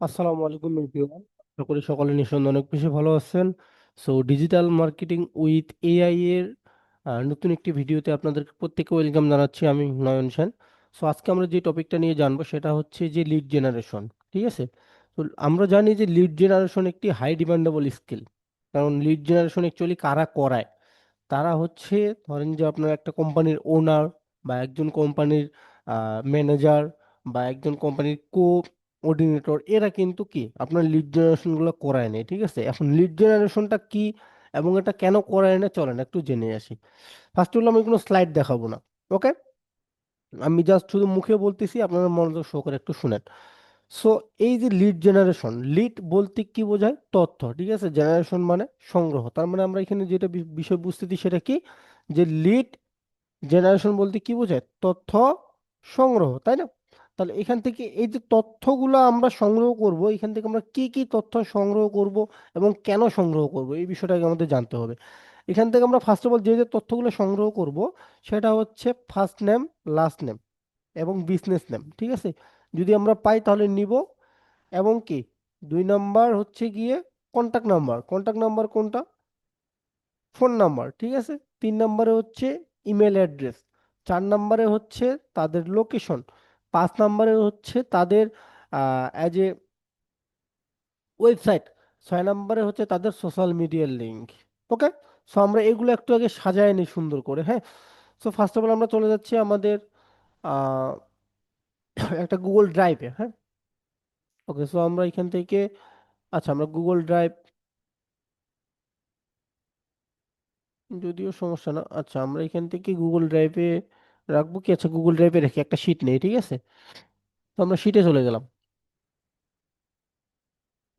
আসসালামু আলাইকুম এভরিওয়ান। আশা করি সকলে নিঃসন্দেহে অনেক বেশি ভালো আছেন। So digital marketing with AI এর নতুন একটি ভিডিওতে আপনাদেরকে প্রত্যেককে ওয়েলকাম জানাচ্ছি। আমি নয়ন সেন। সো আজকে আমরা যে টপিকটা নিয়ে জানবো সেটা হচ্ছে যে লিড জেনারেশন। ঠিক আছে। তো আমরা জানি যে লিড জেনারেশন একটি হাই ডিমান্ডেবল স্কিল। কারণ লিড জেনারেশন অ্যাকচুয়ালি কারা করায়? তারা হচ্ছে, ধরেন যে আপনার একটা কোম্পানির ওনার বা একজন কোম্পানির ম্যানেজার বা একজন কোম্পানির কোঅর্ডিনেটর, এরা কিন্তু কি আপনার লিড জেনারেশন গুলো করায় নেই। ঠিক আছে, এখন লিড জেনারেশনটা কি এবং এটা কেন করায় না, চলেন একটু জেনে আসি। ফার্স্ট হলো, আমি কোনো স্লাইড দেখাবো না। ওকে, আমি জাস্ট শুধু মুখে বলতেছি, আপনারা মনোযোগ সহকারে একটু শুনেন। সো এই যে লিড জেনারেশন, লিড বলতে কি বোঝায়? তথ্য। ঠিক আছে, জেনারেশন মানে সংগ্রহ। তার মানে আমরা এখানে যেটা বিষয় বুঝতেছি সেটা কি, যে লিড জেনারেশন বলতে কি বোঝায়? তথ্য সংগ্রহ, তাই না? তাহলে এখান থেকে এই যে তথ্যগুলো আমরা সংগ্রহ করব, এখান থেকে আমরা কি কি তথ্য সংগ্রহ করব এবং কেন সংগ্রহ করব, এই বিষয়টাকে আমাদের জানতে হবে। এখান থেকে আমরা ফার্স্ট অফ অল যে যে তথ্যগুলো সংগ্রহ করব সেটা হচ্ছে ফার্স্ট নেম, লাস্ট নেম এবং বিজনেস নেম। ঠিক আছে, যদি আমরা পাই তাহলে নিব। এবং কি, 2 নাম্বার হচ্ছে গিয়ে কন্টাক্ট নাম্বার। কন্টাক্ট নাম্বার কোনটা? Phone number. ঠিক আছে, 3 নাম্বারে হচ্ছে ইমেল অ্যাড্রেস। 4 নাম্বারে হচ্ছে তাদের লোকেশন। 5 নাম্বারে হচ্ছে তাদের অ্যাজ এ ওয়েবসাইট। 6 নাম্বারে হচ্ছে তাদের সোশ্যাল মিডিয়ার লিঙ্ক। ওকে, সো আমরা এগুলো একটু আগে সাজায় নিই সুন্দর করে। হ্যাঁ, সো ফার্স্ট অফ অল আমরা চলে যাচ্ছি আমাদের আহ, একটা গুগল ড্রাইভে। হ্যাঁ, ওকে, সো আমরা এখান থেকে, আচ্ছা আমরা গুগল ড্রাইভ, যদিও সমস্যা না, আচ্ছা আমরা এখান থেকে গুগল ড্রাইভে রাখবো কি, আচ্ছা গুগল ড্রাইভে রেখে একটা শিট নেই। ঠিক আছে, তো আমরা শিটে চলে গেলাম,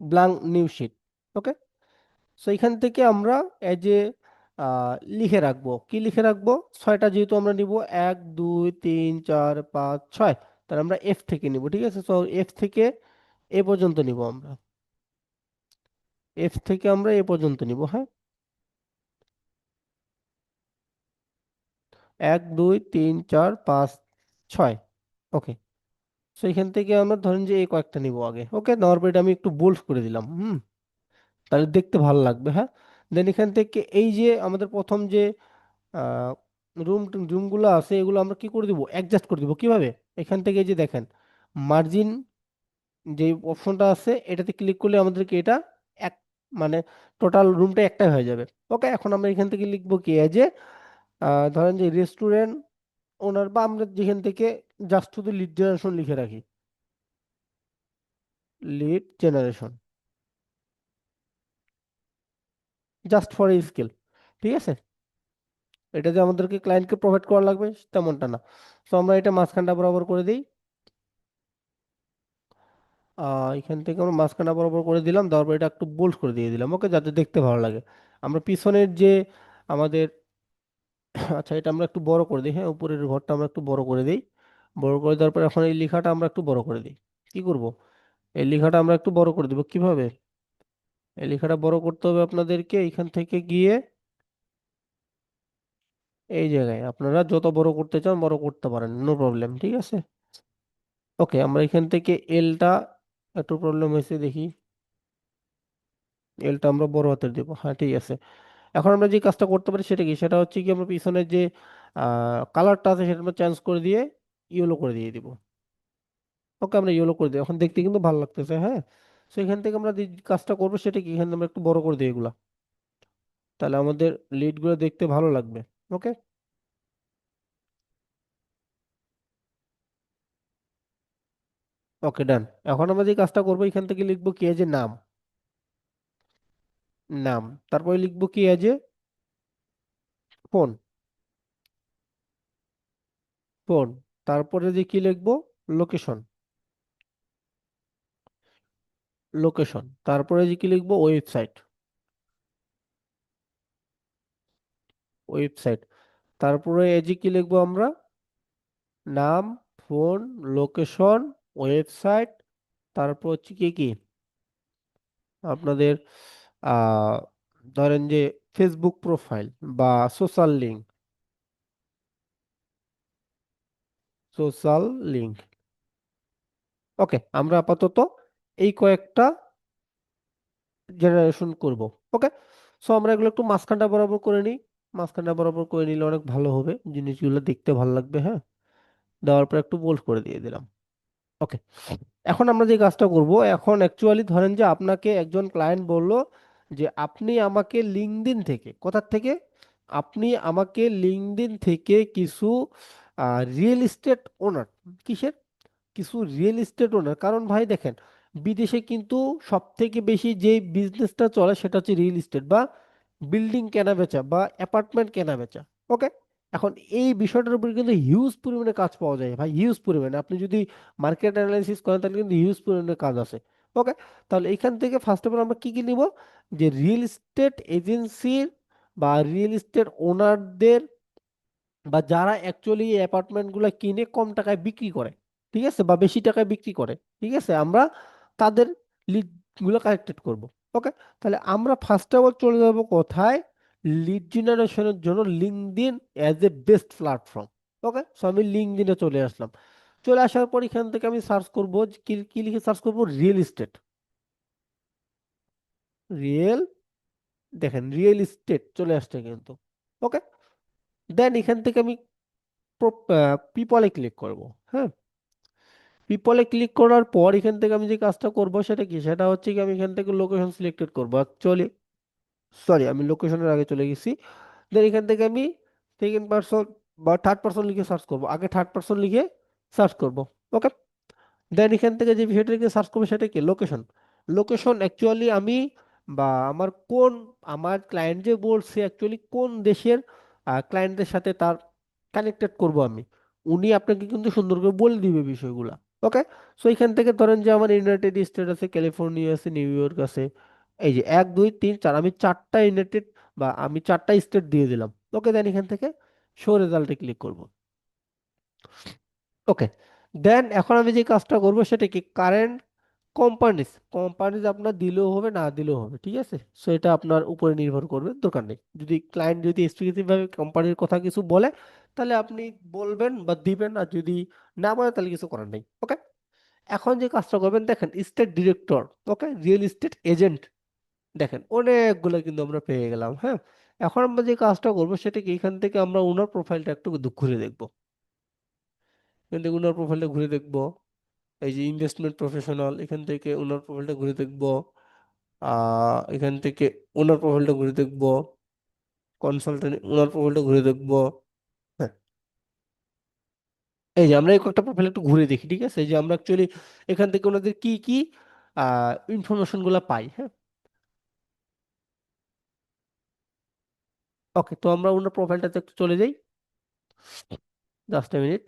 ব্ল্যাঙ্ক নিউ শিট। ওকে, সো এখান থেকে আমরা এজ এ লিখে রাখবো, কি লিখে রাখবো? 6টা যেহেতু আমরা নিব, 1 2 3 4 5 6, তাহলে আমরা এফ থেকে নিব। ঠিক আছে, তো এফ থেকে এ পর্যন্ত নিব আমরা, এফ থেকে আমরা এ পর্যন্ত নিব। হ্যাঁ, 1 2 3 4 5 6। ওকে, সো এখান থেকে আমরা ধরেন যে এই কয়েকটা নিব আগে। ওকে, নেওয়ার পর এটা আমি একটু বোল্ড করে দিলাম। তাহলে দেখতে ভালো লাগবে। হ্যাঁ, দেন এখান থেকে এই যে আমাদের প্রথম যে রুম রুমগুলো আছে, এগুলো আমরা কি করে দিব? অ্যাডজাস্ট করে দিব। কিভাবে? এখান থেকে এই যে দেখেন, মার্জিন যে অপশনটা আছে, এটাতে ক্লিক করলে আমাদেরকে এটা এক, মানে টোটাল রুমটা একটাই হয়ে যাবে। ওকে, এখন আমরা এখান থেকে লিখবো কি, এই যে ধরেন যে রেস্টুরেন্ট ওনার, বা আমরা যেখান থেকে জাস্ট শুধু লিড জেনারেশন লিখে রাখি, lead generation just for scale. ঠিক আছে, এটা যে আমাদেরকে ক্লায়েন্টকে প্রোভাইড করা লাগবে তেমনটা না। তো আমরা এটা মাঝখানটা বরাবর করে দিই। এখান থেকে আমরা মাঝখানটা বরাবর করে দিলাম, দেওয়ার পর এটা একটু বোল্ড করে দিয়ে দিলাম। ওকে, যাতে দেখতে ভালো লাগে। আমরা পিছনের যে আমাদের আচ্ছা, এটা আমরা একটু বড় করে দিই। হ্যাঁ, উপরের ঘরটা আমরা একটু বড় করে দিই। বড় করে দেওয়ার পর এখন এই লেখাটা আমরা একটু বড় করে দিই। কি করব? এই লেখাটা আমরা একটু বড় করে দিব। কিভাবে? এই লেখাটা বড় করতে হবে আপনাদেরকে, এখান থেকে গিয়ে এই জায়গায় আপনারা যত বড় করতে চান বড় করতে পারেন, নো প্রবলেম। ঠিক আছে, ওকে, আমরা এখান থেকে এলটা, একটু প্রবলেম হয়েছে দেখি, এলটা আমরা বড় হাতের দেবো। হ্যাঁ, ঠিক আছে। এখন আমরা যে কাজটা করতে পারি সেটা কি, সেটা হচ্ছে কি, আমরা পিছনের যে কালারটা আছে সেটা আমরা চেঞ্জ করে দিয়ে ইয়েলো করে দিয়ে দিব। ওকে, আমরা ইয়েলো করে দিই, এখন দেখতে কিন্তু ভালো লাগতেছে। হ্যাঁ, সো এখান থেকে আমরা যে কাজটা করবো সেটা কি, এখানে আমরা একটু বড় করে দিই এগুলা, তাহলে আমাদের লিডগুলো দেখতে ভালো লাগবে। ওকে, ওকে, ডান। এখন আমরা যে কাজটা করবো, এখান থেকে লিখবো কি, যে নাম, নাম, তারপরে লিখবো কি, যে ফোন, ফোন, তারপরে যে কি লিখবো, লোকেশন, লোকেশন, তারপরে যে কি লিখবো, ওয়েবসাইট, ওয়েবসাইট, তারপরে এই যে কি লিখবো আমরা, নাম, ফোন, লোকেশন, ওয়েবসাইট, তারপর হচ্ছে কি কি আপনাদের আহ ধরেন যে ফেসবুক প্রোফাইল বা সোশ্যাল লিঙ্ক, সোশ্যাল লিঙ্ক। ওকে, আমরা আপাতত এই কয়েকটা জেনারেশন করব। ওকে, সো আমরা এগুলো একটু মাঝখানটা বরাবর করে নিই। মাঝখানটা বরাবর করে নিলে অনেক ভালো হবে, জিনিসগুলো দেখতে ভালো লাগবে। হ্যাঁ, দেওয়ার পর একটু বোল্ড করে দিয়ে দিলাম। ওকে, এখন আমরা যে কাজটা করব, এখন অ্যাকচুয়ালি ধরেন যে আপনাকে একজন ক্লায়েন্ট বলল যে আপনি আমাকে লিঙ্কডইন থেকে, কোথার থেকে, আপনি আমাকে লিঙ্কডইন থেকে কিছু রিয়েল এস্টেট ওনার, কিসের, কিছু রিয়েল এস্টেট ওনার, কারণ ভাই দেখেন, বিদেশে কিন্তু সব থেকে বেশি যে বিজনেসটা চলে সেটা হচ্ছে রিয়েল এস্টেট বা বিল্ডিং কেনা বেচা বা অ্যাপার্টমেন্ট কেনা বেচা। ওকে, এখন এই বিষয়টার উপর কিন্তু হিউজ পরিমাণে কাজ পাওয়া যায় ভাই, হিউজ পরিমাণে। আপনি যদি মার্কেট অ্যানালাইসিস করেন তাহলে কিন্তু হিউজ পরিমাণে কাজ আছে। ওকে, তাহলে এখান থেকে ফার্স্ট অফ অল আমরা কি কি নিব, যে রিয়েল এস্টেট এজেন্সির বা রিয়েল এস্টেট ওনারদের, বা যারা অ্যাকচুয়ালি এই অ্যাপার্টমেন্ট গুলো কিনে কম টাকায় বিক্রি করে, ঠিক আছে, বা বেশি টাকায় বিক্রি করে, ঠিক আছে, আমরা তাদের লিড গুলো কালেক্টেড করব। ওকে, তাহলে আমরা ফার্স্ট অফ অল চলে যাব কোথায়, লিড জেনারেশনের জন্য LinkedIn as a best platform. Okay, so আমি লিঙ্কডইনে চলে আসলাম। চলে আসার পর এখান থেকে আমি সার্চ করব, কি কি লিখে সার্চ করব, রিয়েল এস্টেট, রিয়েল, দেখেন রিয়েল এস্টেট চলে আসছে কিন্তু। ওকে, দেন এখান থেকে আমি পিপলে ক্লিক করব। হ্যাঁ, পিপলে ক্লিক করার পর এখান থেকে আমি যে কাজটা করব সেটা কি, সেটা হচ্ছে কি, আমি এখান থেকে লোকেশন সিলেক্টেড করব অ্যাকচুয়ালি, সরি আমি লোকেশনের আগে চলে গেছি। দেন এখান থেকে আমি সেকেন্ড পারসন বা থার্ড পারসন লিখে সার্চ করব, আগে থার্ড পারসন লিখে সার্চ করব। ওকে, দেন এখান থেকে যে বিষয়টা লিখে সার্চ করবো সেটা কি, লোকেশন। লোকেশন অ্যাকচুয়ালি আমি, বা আমার কোন, আমার ক্লায়েন্ট যে বলছে অ্যাকচুয়ালি কোন দেশের ক্লায়েন্টদের সাথে তার কানেক্টেড করব আমি, উনি আপনাকে কিন্তু সুন্দর করে বলে দিবে বিষয়গুলা। ওকে, সো এখান থেকে ধরেন যে আমার ইউনাইটেড স্টেট আছে, ক্যালিফোর্নিয়া আছে, নিউ ইয়র্ক আছে, এই যে 1 2 3 4, আমি চারটা ইউনাইটেড বা আমি চারটা স্টেট দিয়ে দিলাম। ওকে, দেন এখান থেকে শো রেজাল্টে ক্লিক করব। ওকে, দেন এখন আমি যে কাজটা করব সেটা কি, কারেন্ট কোম্পানিজ, কোম্পানিজ আপনার দিলেও হবে না দিলেও হবে, ঠিক আছে, সো এটা আপনার উপরে নির্ভর করবে, দরকার নেই। যদি ক্লায়েন্ট যদি স্পেসিফিক ভাবে কোম্পানির কথা কিছু বলে তাহলে আপনি বলবেন বা দিবেন, আর যদি না বলে তাহলে কিছু করার নেই। ওকে, এখন যে কাজটা করবেন, দেখেন স্টেট ডিরেক্টর, ওকে, রিয়েল এস্টেট এজেন্ট, দেখেন অনেকগুলো কিন্তু আমরা পেয়ে গেলাম। হ্যাঁ, এখন আমরা যে কাজটা করবো সেটা কি, এখান থেকে আমরা ওনার প্রোফাইলটা একটু ঘুরে দেখবো। এখান থেকে ওনার প্রোফাইলটা ঘুরে দেখবো, এই যে ইনভেস্টমেন্ট প্রফেশনাল, এখান থেকে ওনার প্রোফাইলটা ঘুরে দেখবো। এখান থেকে ওনার প্রোফাইলটা ঘুরে দেখবো, কনসালটেন্ট ওনার প্রোফাইলটা ঘুরে দেখবো। হ্যাঁ, এই যে আমরা এই কয়েকটা প্রোফাইল একটু ঘুরে দেখি, ঠিক আছে, এই যে আমরা অ্যাকচুয়ালি এখান থেকে ওনাদের কি কি ইনফরমেশন গুলা পাই। হ্যাঁ, ওকে, তো আমরা ওনার প্রোফাইলটাতে একটু চলে যাই, just a minute.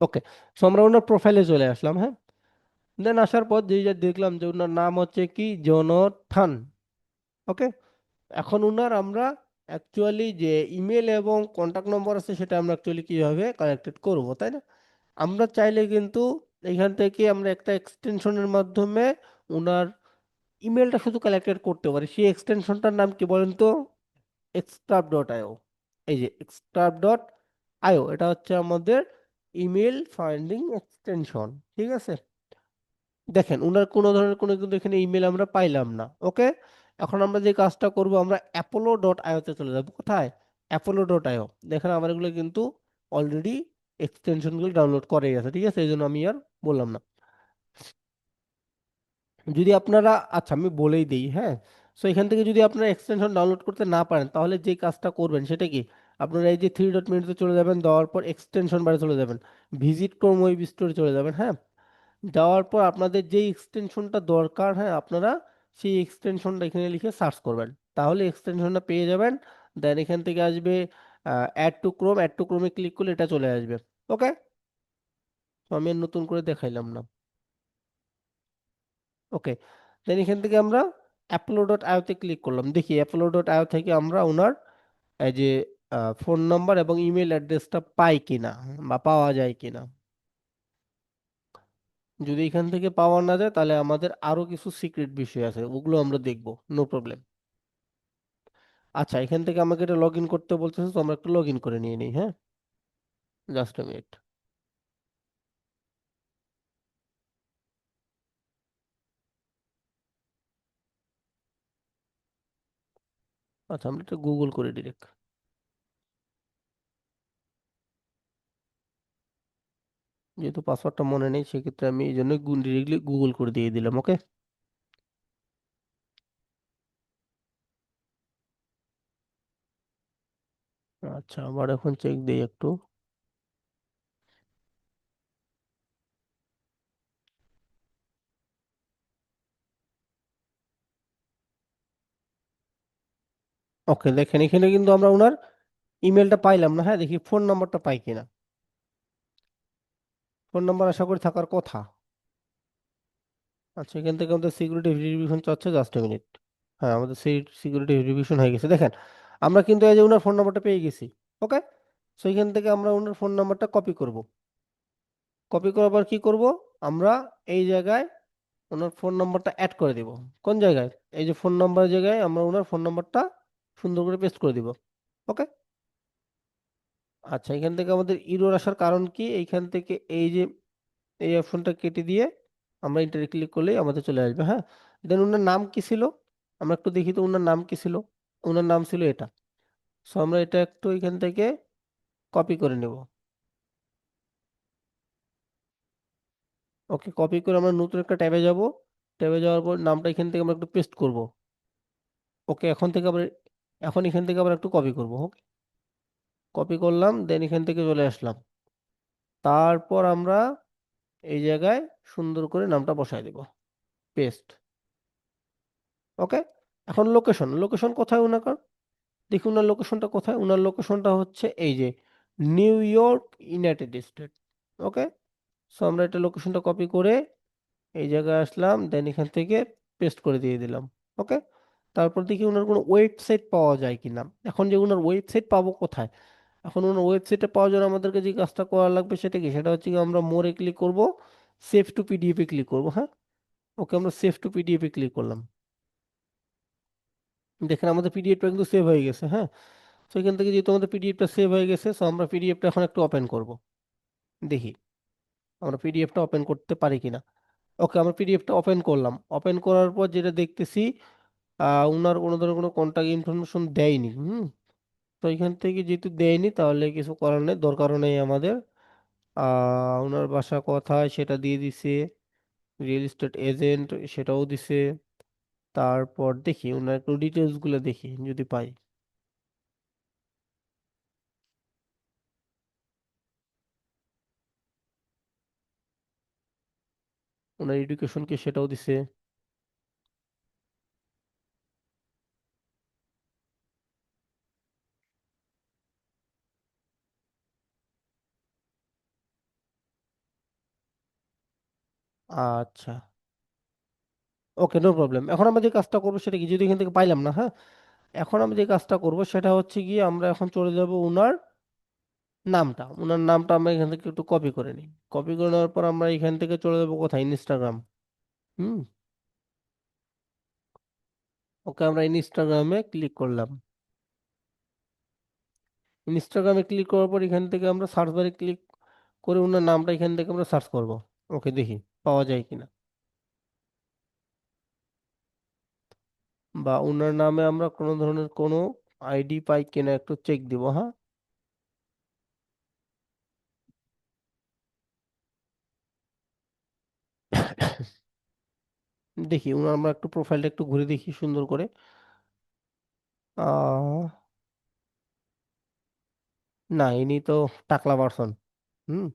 Okay, so আমরা ওনার প্রোফাইলে চলে আসলাম। হ্যাঁ, দেন আসার পর যে যে দেখলাম যে ওনার নাম হচ্ছে কি, জোনাথন। ওকে, এখন উনার আমরা অ্যাকচুয়ালি যে ইমেল এবং কন্টাক্ট নম্বর আছে সেটা আমরা অ্যাকচুয়ালি কিভাবে কালেক্টেড করব, তাই না, আমরা চাইলে কিন্তু এখান থেকে আমরা একটা এক্সটেনশনের মাধ্যমে উনার ইমেলটা শুধু কালেক্টেড করতে পারি। সেই এক্সটেনশনটার নাম কি বলেন তো, extrap.io। এই যে extrap.io, এটা হচ্ছে আমাদের ইমেল ফাইন্ডিং এক্সটেনশন, ঠিক আছে। দেখেন উনার কোনো ধরনের কোনো কিন্তু এখানে ইমেল আমরা পাইলাম না। ওকে, এখন আমরা যে কাজটা করব, আমরা অ্যাপোলো.আইওতে চলে যাব। কোথায়, অ্যাপোলো.আইও। দেখেন আমার এগুলো কিন্তু অলরেডি এক্সটেনশনগুলো ডাউনলোড করেই আছে, ঠিক আছে, এই জন্য আমি আর বললাম না। যদি আপনারা, আচ্ছা আমি বলেই দিই, হ্যাঁ, সো এখান থেকে যদি আপনারা এক্সটেনশন ডাউনলোড করতে না পারেন তাহলে যে কাজটা করবেন সেটা কি, আপনারা এই যে 3 ডট মেনুতে চলে যাবেন, দেওয়ার পর এক্সটেনশন বারে চলে যাবেন, ভিজিট ক্রোম ওয়েব স্টোরে চলে যাবেন। হ্যাঁ, যাওয়ার পর আপনাদের যেই এক্সটেনশনটা দরকার, হ্যাঁ, আপনারা সেই এক্সটেনশনটা এখানে লিখে সার্চ করবেন, তাহলে এক্সটেনশনটা পেয়ে যাবেন। দেন এখান থেকে আসবে add to Chrome, add to ক্রোমে ক্লিক করলে এটা চলে আসবে। ওকে, তো আমি আর নতুন করে দেখাইলাম না। ওকে, দেন এখান থেকে আমরা অ্যাপলো.আইওতে ক্লিক করলাম, দেখি অ্যাপলো.আইও থেকে আমরা ওনার এই যে ফোন নাম্বার এবং ইমেল অ্যাড্রেসটা পাই কিনা বা পাওয়া যায় কিনা। যদি এখান থেকে পাওয়া না যায় তাহলে আমাদের আরো কিছু সিক্রেট বিষয় আছে, ওগুলো আমরা দেখবো, নো প্রবলেম। আচ্ছা, এখান থেকে আমাকে এটা লগ ইন করতে বলতেছে, তো আমরা একটু লগ ইন করে নিয়ে নিই। হ্যাঁ, জাস্ট এ মিনিট। আচ্ছা, আমরা এটা গুগল করে ডিরেক্ট, যেহেতু পাসওয়ার্ডটা মনে নেই সেক্ষেত্রে আমি এই জন্য ডিরেক্টলি গুগল করে দিয়ে দিলাম। ওকে। আচ্ছা, আবার এখন চেক দিই একটু। ওকে, দেখেন এখানে কিন্তু আমরা ওনার ইমেলটা পাইলাম না। হ্যাঁ, দেখি ফোন নাম্বারটা পাই কিনা। ফোন নাম্বার আশা করি থাকার কথা। আচ্ছা, এখান থেকে আমাদের সিকিউরিটি ভেরিফিকেশন চাচ্ছে, জাস্ট এ মিনিট। হ্যাঁ, আমাদের সিকিউরিটি ভেরিফিকেশন হয়ে গেছে, দেখেন। আমরা কিন্তু এই যে ওনার ফোন নাম্বারটা পেয়ে গেছি। ওকে। সো এখান থেকে আমরা ওনার ফোন নাম্বারটা কপি করব। কপি করার পর কি করব? আমরা এই জায়গায় ওনার ফোন নাম্বারটা অ্যাড করে দিব। কোন জায়গায়? এই যে ফোন নাম্বারের জায়গায় আমরা ওনার ফোন নাম্বারটা সুন্দর করে পেস্ট করে দিব। ওকে। আচ্ছা, এখান থেকে আমাদের ইরর আসার কারণ কি? এইখান থেকে এই যে এই অপশনটা কেটে দিয়ে আমরা এন্টারে ক্লিক করলেই আমাদের চলে আসবে। হ্যাঁ, দেন ওনার নাম কি ছিল? আমরা একটু দেখি তো ওনার নাম কি ছিল। ওনার নাম ছিল এটা। সো আমরা এটা একটু এখান থেকে কপি করে নেব। ওকে, কপি করে আমরা নতুন একটা ট্যাবে যাব। ট্যাবে যাওয়ার পর নামটা এখান থেকে আমরা একটু পেস্ট করব। ওকে, এখন এখান থেকে আবার একটু কপি করব। ওকে, কপি করলাম, দেন এখান থেকে চলে আসলাম। তারপর আমরা এই জায়গায় সুন্দর করে নামটা বসায় দেব। পেস্ট। ওকে। এখন লোকেশন, লোকেশন কোথায় ওনার? দেখুন ওনার লোকেশনটা কোথায়। ওনার লোকেশনটা হচ্ছে এই যে নিউ ইয়র্ক, ইউনাইটেড স্টেট। ওকে। সো আমরা এটা লোকেশনটা কপি করে এই জায়গায় আসলাম, দেন এখান থেকে পেস্ট করে দিয়ে দিলাম। ওকে। তারপর দেখি ওনার কোনো ওয়েবসাইট পাওয়া যায় কিনা। এখন যে ওনার ওয়েবসাইট পাবো কোথায়? এখন ওনার ওয়েবসাইটে পাওয়ার জন্য আমাদেরকে যে কাজটা করা লাগবে সেটা কি? সেটা হচ্ছে কি, আমরা মোরে ক্লিক করব, সেভ টু পিডিএফ এ ক্লিক করব। হ্যাঁ। ওকে, আমরা সেভ টু পিডিএফ এ ক্লিক করলাম। দেখেন আমাদের পিডিএফটা কিন্তু সেভ হয়ে গেছে। হ্যাঁ। তো এখান থেকে যেহেতু আমাদের পিডিএফটা সেভ হয়ে গেছে, সো আমরা পিডিএফটা এখন একটু ওপেন করব। দেখি আমরা পিডিএফটা ওপেন করতে পারি কিনা। ওকে, আমরা পিডিএফটা ওপেন করলাম। ওপেন করার পর যেটা দেখতেছি, উনার কোনো ধরনের কোনো কন্ট্যাক্ট ইনফরমেশন দেয়নি। তো এখান থেকে যেহেতু দেয়নি তাহলে কিছু করার নেই, দরকারও নেই আমাদের। উনার বাসা কোথায় সেটা দিয়ে দিছে, রিয়েল এস্টেট এজেন্ট সেটাও দিছে। তারপর দেখি ওনার একটু ডিটেলস গুলো দেখি যদি পাই। ওনার এডুকেশন কি সেটাও দিছে। আচ্ছা, ওকে, নো প্রবলেম। এখন আমরা যে কাজটা করবো সেটা কি, যদি এখান থেকে পাইলাম না। হ্যাঁ, এখন আমি যে কাজটা করব সেটা হচ্ছে গিয়ে আমরা এখন চলে যাব ওনার নামটা আমরা এখান থেকে একটু কপি করে নিই। কপি করে নেওয়ার পর আমরা এখান থেকে চলে যাবো কোথায়? ইনস্টাগ্রাম। হুম। ওকে, আমরা ইনস্টাগ্রামে ক্লিক করলাম। ইনস্টাগ্রামে ক্লিক করার পর এখান থেকে আমরা সার্চ বারে ক্লিক করে ওনার নামটা এখান থেকে আমরা সার্চ করব। ওকে, দেখি পাওয়া যায় কিনা, বা ওনার নামে আমরা কোনো ধরনের কোনো আইডি পাই কিনা একটু চেক দিব। হ্যাঁ। দেখি ওনার, আমরা একটু প্রোফাইলটা একটু ঘুরে দেখি সুন্দর করে। আহ না, ইনি তো টাকলা পারসন। হুম।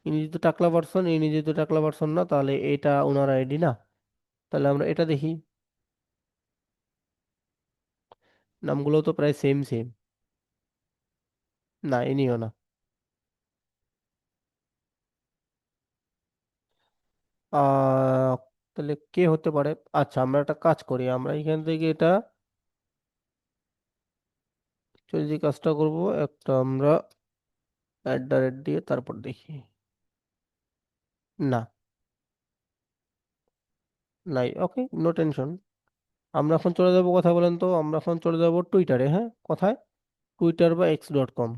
ইনি যেহেতু টাকলা পারসন, ইনি যেহেতু টাকলা পারসন না, তাহলে এটা ওনার আইডি না। তাহলে আমরা এটা দেখি। নামগুলো তো প্রায় সেম সেম। না, ইনিও না। আহ তাহলে কে হতে পারে? আচ্ছা, আমরা একটা কাজ করি, আমরা এখান থেকে এটা যে কাজটা করব, একটা আমরা @ দিয়ে তারপর দেখি। না, নাই। ওকে, নো টেনশন। আমরা এখন চলে যাব, কথা বলেন তো, আমরা এখন চলে যাব টুইটারে। হ্যাঁ, কোথায়? টুইটার বা x.com।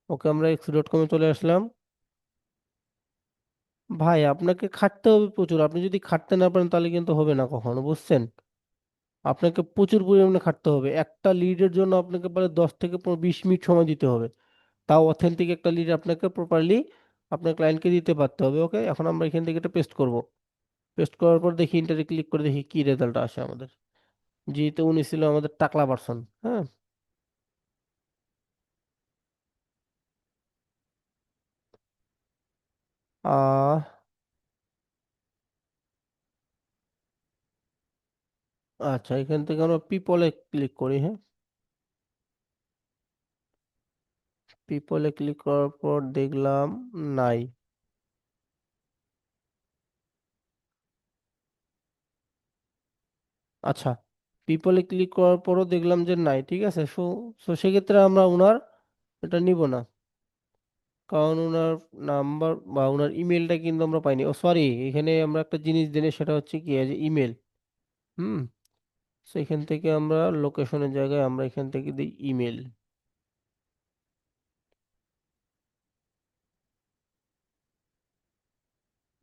ওকে, আমরা x.com-এ চলে আসলাম। ভাই আপনাকে খাটতে হবে প্রচুর, আপনি যদি খাটতে না পারেন তাহলে কিন্তু হবে না কখনো, বুঝছেন? আপনাকে প্রচুর পরিমাণে খাটতে হবে, একটা লিডের জন্য আপনাকে প্রায় 10 থেকে 20 মিনিট সময় দিতে হবে। তাও অথেন্টিক একটা লিড আপনাকে প্রপারলি আপনার ক্লায়েন্টকে দিতে পারতে হবে। ওকে, এখন আমরা এখান থেকে এটা পেস্ট করব। পেস্ট করার পর দেখি ইন্টারে ক্লিক করে দেখি কি রেজাল্ট আসে আমাদের। যেহেতু উনি ছিল আমাদের টাকলা পারসন। হ্যাঁ। আহ আচ্ছা, এখান থেকে আমরা পিপলে ক্লিক করি। হ্যাঁ, পিপলে ক্লিক করার পর দেখলাম নাই। আচ্ছা, পিপলে ক্লিক করার পরও দেখলাম যে নাই, ঠিক আছে। সো সো সেক্ষেত্রে আমরা ওনার এটা নিব না, কারণ ওনার নাম্বার বা ওনার ইমেলটা কিন্তু আমরা পাইনি। ও সরি, এখানে আমরা একটা জিনিস দিনে, সেটা হচ্ছে কি, যে ইমেল। হুম। সো এখান থেকে আমরা লোকেশনের জায়গায় আমরা এখান থেকে দিই ইমেল।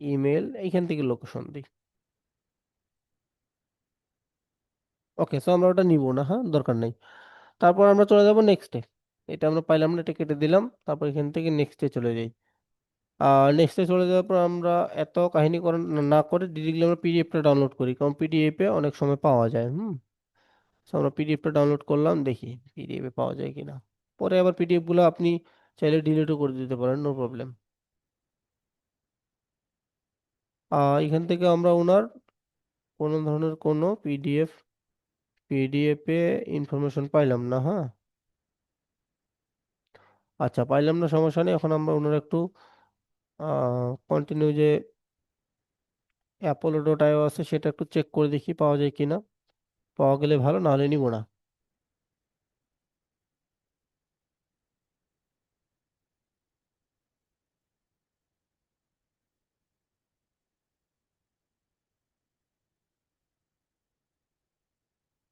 ইমেল, এইখান থেকে লোকেশন দিই। ওকে, সো আমরা ওটা নিব না, হ্যাঁ, দরকার নেই। তারপর আমরা চলে যাব নেক্সটে। এটা আমরা পাইলাম না, এটা কেটে দিলাম। তারপর এখান থেকে নেক্সটে চলে যাই। নেক্সটে চলে যাওয়ার পর আমরা এত কাহিনী না করে ডিরেক্টলি আমরা পিডিএফটা ডাউনলোড করি, কারণ পিডিএফে অনেক সময় পাওয়া যায়। হুম। তো আমরা পিডিএফটা ডাউনলোড করলাম, দেখি পিডিএফে পাওয়া যায় কিনা। পরে আবার পিডিএফ গুলো আপনি চাইলে ডিলিটও করে দিতে পারেন, নো প্রবলেম। এখান থেকে আমরা ওনার কোনো ধরনের কোনো পিডিএফে ইনফরমেশন পাইলাম না। হ্যাঁ। আচ্ছা, পাইলাম না, সমস্যা নেই। এখন আমরা ওনার একটু কন্টিনিউ যে অ্যাপোলো.io আছে সেটা একটু চেক করে দেখি পাওয়া যায় কিনা। পাওয়া গেলে ভালো, নাহলে নিব না।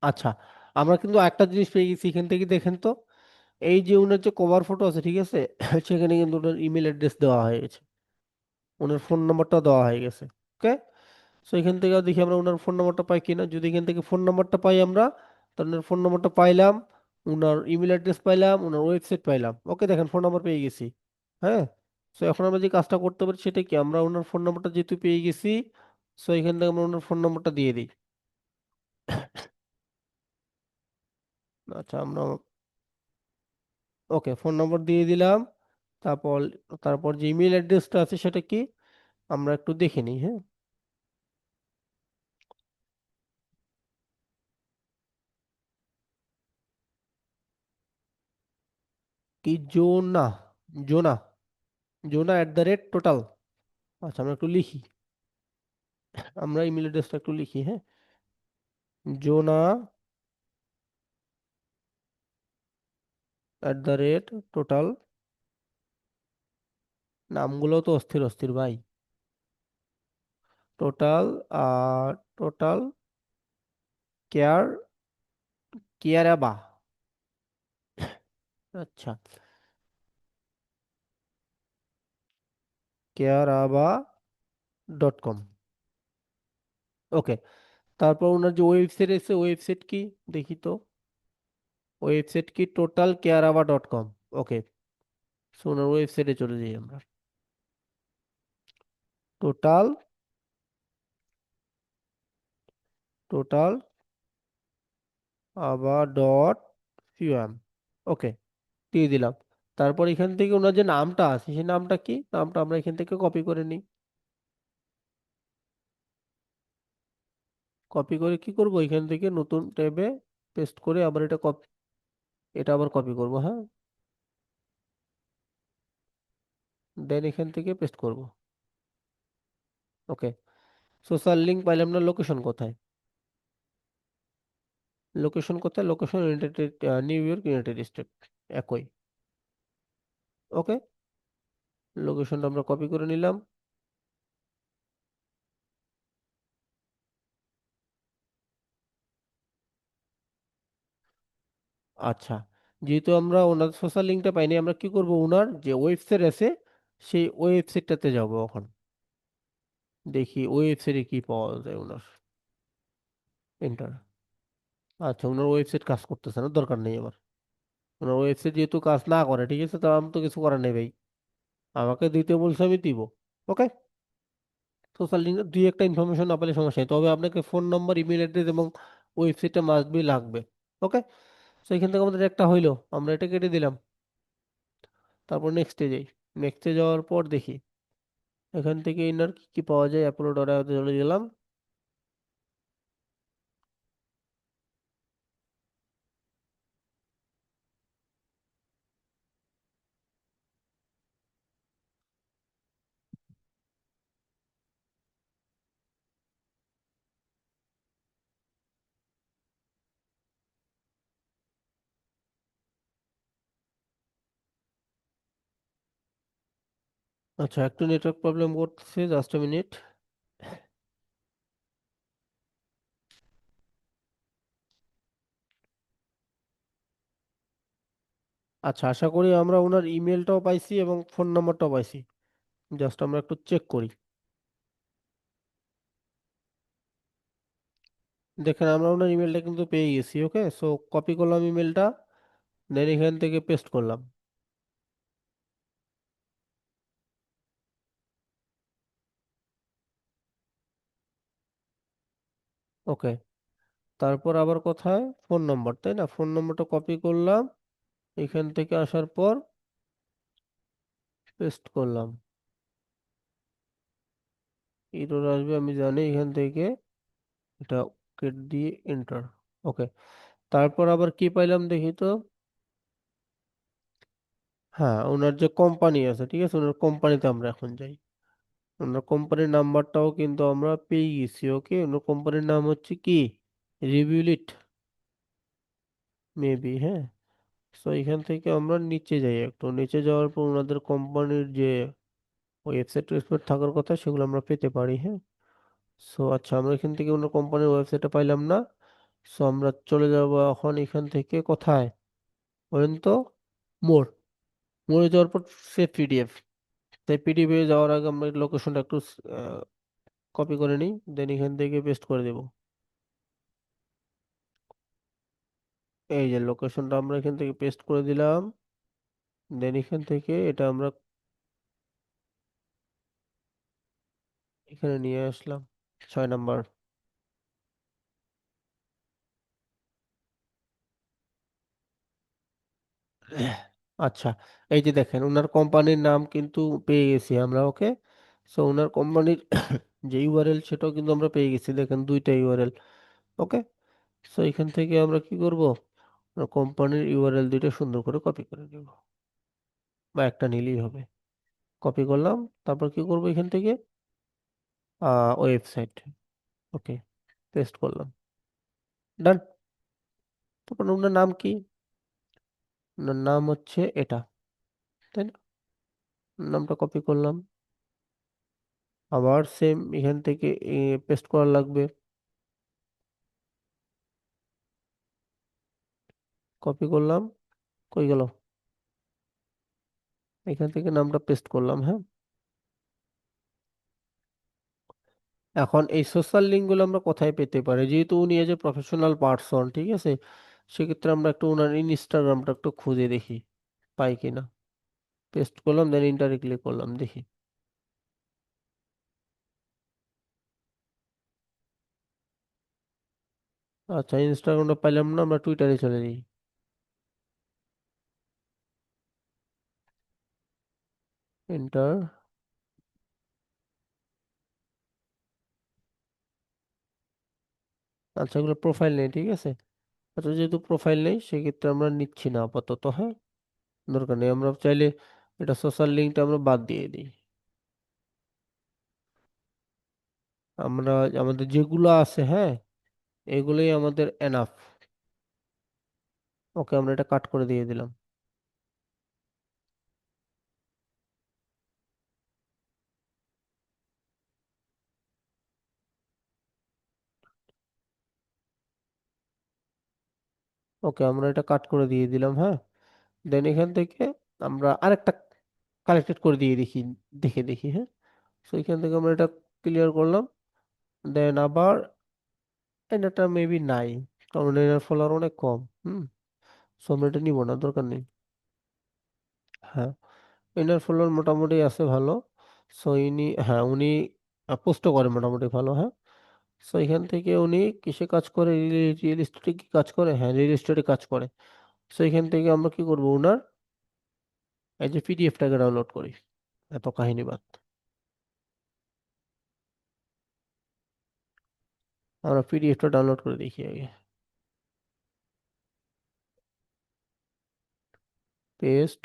আচ্ছা, আমরা কিন্তু একটা জিনিস পেয়ে গেছি এখান থেকে, দেখেন তো। এই যে ওনার যে কভার ফটো আছে, ঠিক আছে, সেখানে কিন্তু ওনার ইমেল অ্যাড্রেস দেওয়া হয়ে গেছে, ওনার ফোন নাম্বারটা দেওয়া হয়ে গেছে। ওকে। সো এখান থেকে দেখি আমরা ওনার ফোন নাম্বারটা পাই কিনা। যদি এখান থেকে ফোন নাম্বারটা পাই আমরা, তাহলে ওনার ফোন নাম্বারটা পাইলাম, ওনার ইমেল অ্যাড্রেস পাইলাম, ওনার ওয়েবসাইট পাইলাম। ওকে, দেখেন ফোন নাম্বার পেয়ে গেছি। হ্যাঁ। সো এখন আমরা যে কাজটা করতে পারি সেটা কি, আমরা ওনার ফোন নাম্বারটা যেহেতু পেয়ে গেছি, সো এখান থেকে আমরা ওনার ফোন নাম্বারটা দিয়ে দিই। আচ্ছা, আমরা ওকে ফোন নম্বর দিয়ে দিলাম। তারপর তারপর যে ইমেল অ্যাড্রেসটা আছে সেটা কি, আমরা একটু দেখে নিই। হ্যাঁ, কি, জোনা, জোনা, jona@টোটাল। আচ্ছা, আমরা একটু লিখি, আমরা ইমেল অ্যাড্রেসটা একটু লিখি। হ্যাঁ, jona@টোটাল। নামগুলো তো অস্থির অস্থির ভাই। টোটাল, টোটাল কেয়ার, কেয়ারাবা। আচ্ছা, কেয়ারাবা.com। ওকে। তারপর ওনার যে ওয়েবসাইট আছে, ওয়েবসাইট কি, দেখি তো। ওয়েবসাইট কি, totalcareaba.com। ওকে। সো ওনার ওয়েবসাইটে চলে যাই আমরা। টোটাল, টোটাল আবার .com। ওকে, দিয়ে দিলাম। তারপর এখান থেকে ওনার যে নামটা আছে, সেই নামটা কি, নামটা আমরা এখান থেকে কপি করে নিই। কপি করে কি করব, এখান থেকে নতুন ট্যাবে পেস্ট করে আবার এটা কপি, এটা আবার কপি করব। হ্যাঁ, দেন এখান থেকে পেস্ট করব। ওকে। সোশ্যাল লিঙ্ক পাইলাম না, লোকেশন কোথায়? লোকেশন কোথায়? Location United, new York, United state, একই। ওকে, লোকেশনটা আমরা কপি করে নিলাম। আচ্ছা, যেহেতু আমরা ওনার সোশ্যাল লিঙ্কটা পাইনি, আমরা কি করব, ওনার যে ওয়েবসাইট আছে সেই ওয়েবসাইটটাতে যাব এখন। দেখি ওয়েবসাইটে কি পাওয়া যায় ওনার। এন্টার। আচ্ছা, ওনার ওয়েবসাইট কাজ করতেছে না, দরকার নেই আমার। ওনার ওয়েবসাইট যেহেতু কাজ না করে, ঠিক আছে, তো আমি তো কিছু করার নেই ভাই। আমাকে দিতে বলছে, আমি দিব। ওকে। সোশ্যাল লিঙ্ক দুই একটা ইনফরমেশন না পেলে সমস্যা নেই, তবে আপনাকে ফোন নম্বর, ইমেল অ্যাড্রেস এবং ওয়েবসাইটটা মাস্ট বি লাগবে। ওকে। তো এখান থেকে আমাদের একটা হইলো, আমরা এটা কেটে দিলাম। তারপর নেক্সটে যাই। নেক্সটে যাওয়ার পর দেখি এখান থেকে ইনার কি কি পাওয়া যায়, আপলোড অর্ডার চলে গেলাম। আচ্ছা, একটু নেটওয়ার্ক প্রবলেম করতেছে, জাস্ট এ মিনিট। আচ্ছা, আশা করি আমরা ওনার ইমেলটাও পাইছি এবং ফোন নাম্বারটাও পাইছি। জাস্ট আমরা একটু চেক করি। দেখেন, আমরা ওনার ইমেলটা কিন্তু পেয়ে গেছি। ওকে, সো কপি করলাম ইমেলটা, দেন এখান থেকে পেস্ট করলাম। ওকে। তারপর আবার কোথায়, ফোন নম্বর, তাই না? ফোন নম্বরটা কপি করলাম, এখান থেকে আসার পর পেস্ট করলাম। এরর আসবে আমি জানি, এখান থেকে এটা কেট দিয়ে এন্টার। ওকে। তারপর আবার কি পাইলাম দেখি তো। হ্যাঁ, ওনার যে কোম্পানি আছে, ঠিক আছে, ওনার কোম্পানিতে আমরা এখন যাই। ওনার কোম্পানির নাম্বারটাও কিন্তু আমরা পেয়ে গেছি। ওকে, ওনার কোম্পানির নাম হচ্ছে কি, রিভিউলিট মেবি, হ্যাঁ। সো এখান থেকে আমরা নিচে যাই, একটু নিচে যাওয়ার পর ওনাদের কোম্পানির যে ওয়েবসাইট ওয়েবসাইট থাকার কথা সেগুলো আমরা পেতে পারি, হ্যাঁ। সো আচ্ছা, আমরা এখান থেকে ওনার কোম্পানির ওয়েবসাইটটা পাইলাম না। সো আমরা চলে যাব এখন এখান থেকে কোথায় বলেন তো, মোর। মোরে যাওয়ার পর সেভ পিডিএফ। তাই পিডিএফ এ যাওয়ার আগে আমরা লোকেশনটা একটু কপি করে নিই, দেন এখান থেকে পেস্ট করে দেব। এই যে লোকেশনটা আমরা এখান থেকে পেস্ট করে দিলাম, দেন এখান থেকে এটা আমরা এখানে নিয়ে আসলাম, 6 নাম্বার। আচ্ছা, এই যে দেখেন ওনার কোম্পানির নাম কিন্তু পেয়ে গেছি আমরা। ওকে। সো ওনার কোম্পানির যে ইউআরএল সেটাও কিন্তু আমরা পেয়ে গেছি, দেখেন দুইটা ইউআরএল। ওকে। সো এখান থেকে আমরা কি করব, কোম্পানির ইউআরএল দুইটা সুন্দর করে কপি করে নেব, বা একটা নিলেই হবে। কপি করলাম। তারপর কি করব, এখান থেকে ওয়েবসাইট। ওকে, পেস্ট করলাম। ডান। তারপর ওনার নাম কি, ওনার নাম হচ্ছে এটা, তাই না? নামটা কপি করলাম, আবার সেম এখান থেকে পেস্ট করা লাগবে। কপি করলাম, কই গেল, এখান থেকে নামটা পেস্ট করলাম, হ্যাঁ। এখন এই সোশ্যাল লিঙ্কগুলো আমরা কোথায় পেতে পারি, যেহেতু উনি এজ এ প্রফেশনাল পার্সন, ঠিক আছে, সেক্ষেত্রে আমরা একটু ওনার ইনস্টাগ্রামটা একটু খুঁজে দেখি পাই কিনা। পেস্ট করলাম, দেন ইন্টারে ক্লিক করলাম, দেখি। আচ্ছা, ইনস্টাগ্রামটা পাইলাম না, আমরা টুইটারে চলে যাই। এন্টার। আচ্ছা, এগুলো প্রোফাইল নেই, ঠিক আছে। আচ্ছা, যেহেতু প্রোফাইল নেই সেক্ষেত্রে আমরা নিচ্ছি না আপাতত, হ্যাঁ। দরকার নেই, আমরা চাইলে এটা সোশ্যাল লিঙ্কটা আমরা বাদ দিয়ে দিই। আমরা আমাদের যেগুলো আছে, হ্যাঁ, এগুলোই আমাদের এনাফ। ওকে, আমরা এটা কাট করে দিয়ে দিলাম। ওকে, আমরা এটা কাট করে দিয়ে দিলাম, হ্যাঁ। দেন এখান থেকে আমরা আরেকটা কালেক্টেড করে দিয়ে দেখি, দেখে দেখি, হ্যাঁ। তো এখান থেকে আমরা এটা ক্লিয়ার করলাম। দেন আবার এটা মেবি নাই, কারণ এর ফলোয়ার অনেক কম। হুম। সো আমরা এটা নিব না, দরকার নেই। হ্যাঁ, ইনার ফলোয়ার মোটামুটি আছে ভালো। সো হ্যাঁ উনি পোস্টও করে মোটামুটি ভালো, হ্যাঁ। সো এখান থেকে উনি কিসে কাজ করে, রিয়েল এস্টেটে কি কাজ করে, হ্যাঁ রিয়েল এস্টেটে কাজ করে। সো এখান থেকে আমরা কি করবো, ওনার এই যে পিডিএফটাকে ডাউনলোড করি। এত কাহিনী বাদ, আমরা পিডিএফটা ডাউনলোড করে দেখি আগে। পেস্ট।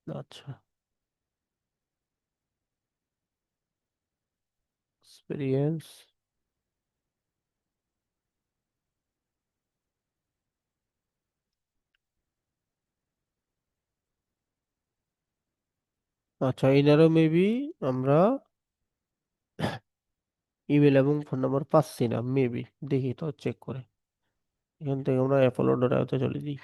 আচ্ছা, এক্সপিরিয়েন্স। আচ্ছা, এনারও মেবি আমরা ইমেল এবং ফোন নাম্বার পাচ্ছি না মেবি। দেখি তো চেক করে। এখান থেকে আমরা অ্যাপোলো ডট আইওতে চলে যাই।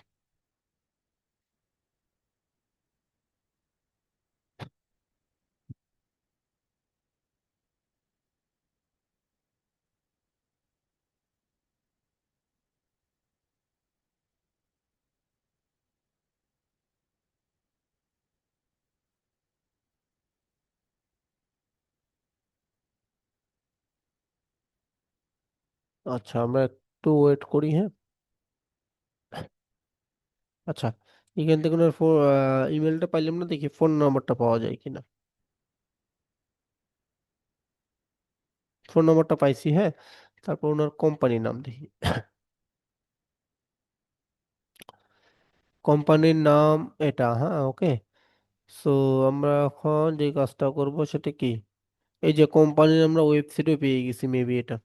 আচ্ছা, আমরা একটু ওয়েট করি, হ্যাঁ। আচ্ছা, এখান থেকে ওনার ইমেলটা পাইলাম না, দেখি ফোন নাম্বারটা পাওয়া যায় কিনা। ফোন নাম্বারটা পাইছি, হ্যাঁ। তারপর ওনার কোম্পানির নাম দেখি। কোম্পানির নাম এটা, হ্যাঁ ওকে। সো আমরা এখন যে কাজটা করব সেটা কি, এই যে কোম্পানির আমরা ওয়েবসাইটে পেয়ে গেছি মেবি এটা।